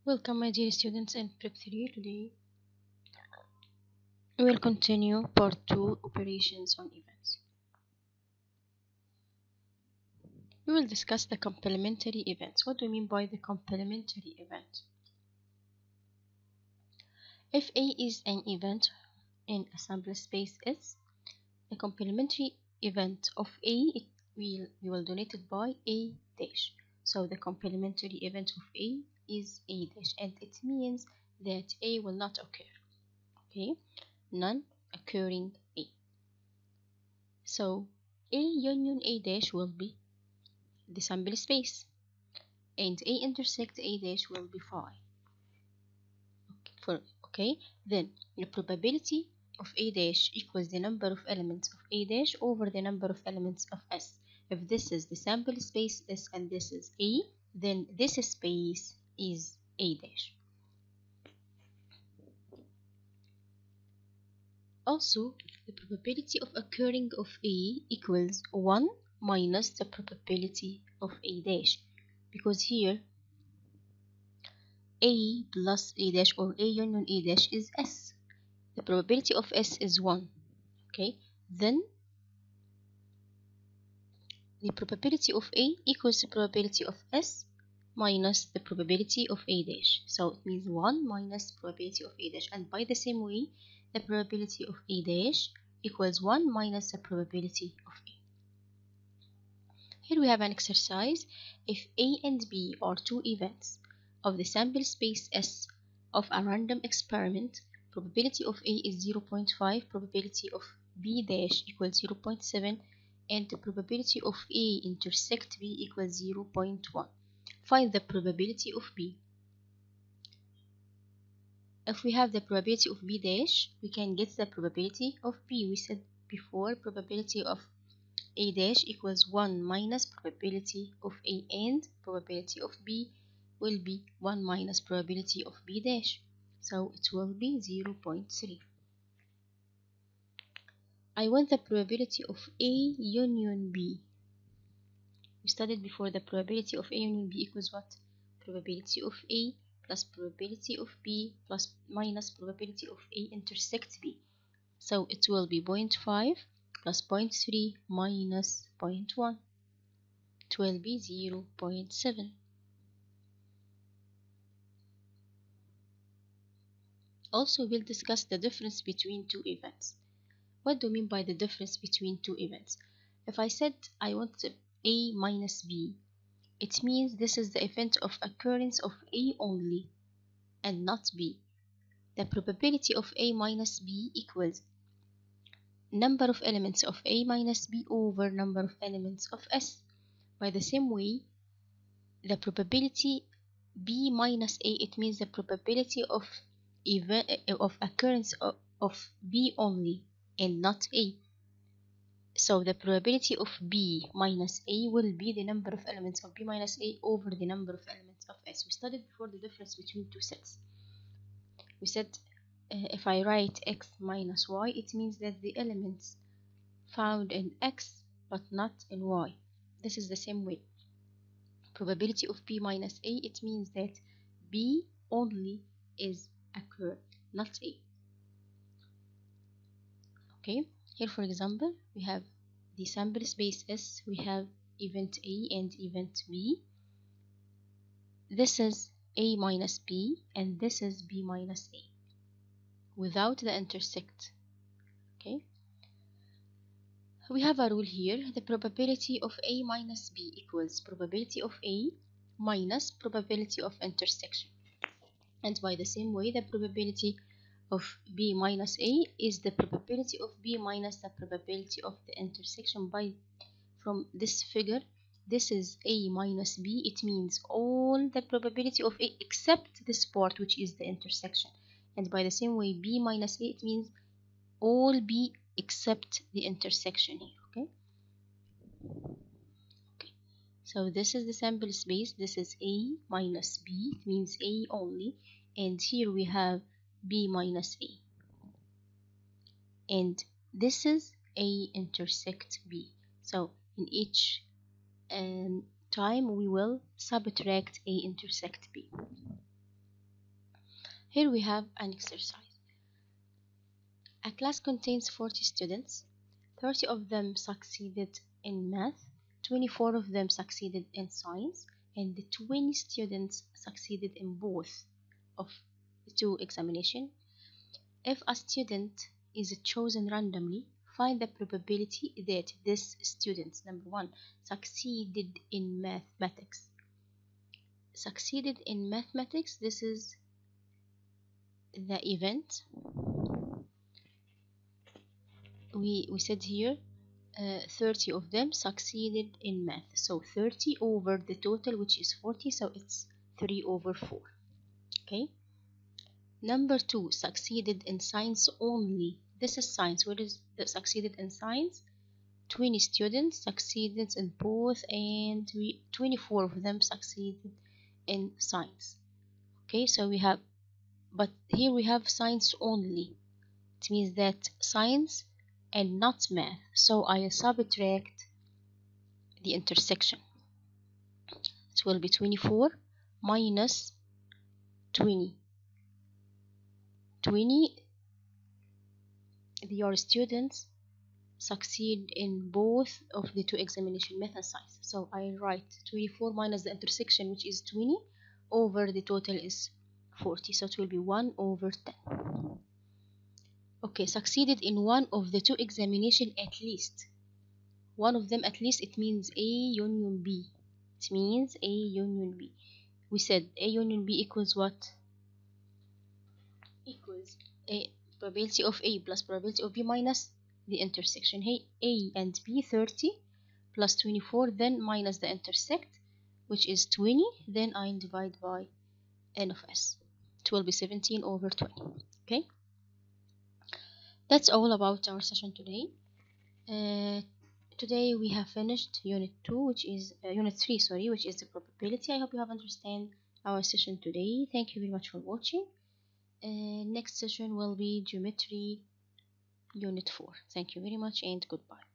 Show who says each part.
Speaker 1: Welcome, my dear students, in Prep 3. Today we will continue part 2, operations on events. We will discuss the complementary events. What do we mean by the complementary event? If A is an event in a sample space S, the complementary event of A we will denote it by A dash. So the complementary event of A is A dash, and it means that A will not occur. Okay, non-occurring A. So A union A dash will be the sample space, and A intersect A dash will be phi. Okay, then the probability of A dash equals the number of elements of A dash over the number of elements of S. If this is the sample space S and this is A, then this space is A dash. Also, the probability of occurring of A equals 1 minus the probability of A dash, because here A plus A dash or A union A dash is S. The probability of S is 1. Okay, then the probability of A equals the probability of S minus the probability of A dash. So it means 1 minus probability of A dash. And by the same way, the probability of A dash equals 1 minus the probability of A. Here we have an exercise. If A and B are two events of the sample space S of a random experiment, probability of A is 0.5, probability of B dash equals 0.7, and the probability of A intersect B equals 0.1. Find the probability of B. If we have the probability of B dash, we can get the probability of B. We said before probability of A dash equals 1 minus probability of A, and probability of B will be 1 minus probability of B dash. So it will be 0.3. I want the probability of A union B. We studied before the probability of A union B equals what? Probability of A plus probability of B plus minus probability of A intersect B. So it will be 0.5 plus 0.3 minus 0.1. It will be 0.7. Also, we'll discuss the difference between two events. What do you mean by the difference between two events? If I said I want A minus B, it means this is the event of occurrence of A only and not B. The probability of A minus B equals number of elements of A minus B over number of elements of S. By the same way, the probability B minus A, it means the probability of occurrence of B only and not A. So the probability of B minus A will be the number of elements of B minus A over the number of elements of S. We studied before the difference between two sets. We said if I write X minus Y, it means that the elements found in X but not in Y. This is the same way. Probability of B minus A, it means that B only is occurred, not A. Okay, here for example, we have the sample space S, we have event A and event B. This is A minus B and this is B minus A without the intersect. Okay, we have a rule here. The probability of A minus B equals probability of A minus probability of intersection. And by the same way, the probability of B minus A is the probability of B minus the probability of the intersection. From this figure, this is A minus B. It means all the probability of A except this part, which is the intersection. And by the same way, B minus A, it means all B except the intersection here. Okay, so this is the sample space. This is A minus B, it means A only, and here we have B minus A, and this is A intersect B. So in each time we will subtract A intersect B. Here we have an exercise. A class contains 40 students. 30 of them succeeded in math, 24 of them succeeded in science, and 20 students succeeded in both of the two examinations. If a student is chosen randomly, find the probability that this student, number one, succeeded in mathematics. Succeeded in mathematics, this is the event. We said here 30 of them succeeded in math. So 30 over the total, which is 40, so it's 3/4. Okay. Number 2, succeeded in science only. This is science. What is the succeeded in science? 20 students succeeded in both, and 24 of them succeeded in science. Okay, so we have, but here we have science only. It means that science and not math. So I subtract the intersection. It will be 24 minus 20. 20, your students succeed in both of the two examination, math and science. So I write 24 minus the intersection, which is 20, over the total is 40. So it will be 1/10. Okay, succeeded in one of the two examination at least. One of them at least, it means A union B. It means A union B. We said A union B equals what? Equals a probability of A plus probability of B minus the intersection. Hey, A and B 30 plus 24, then minus the intersect, which is 20, then I divide by n of s. It will be 17/20. Okay, that's all about our session today. Today we have finished unit 2, which is unit 3, sorry, which is the probability. I hope you have understand our session today. Thank you very much for watching. Next session will be geometry unit 4. Thank you very much and goodbye.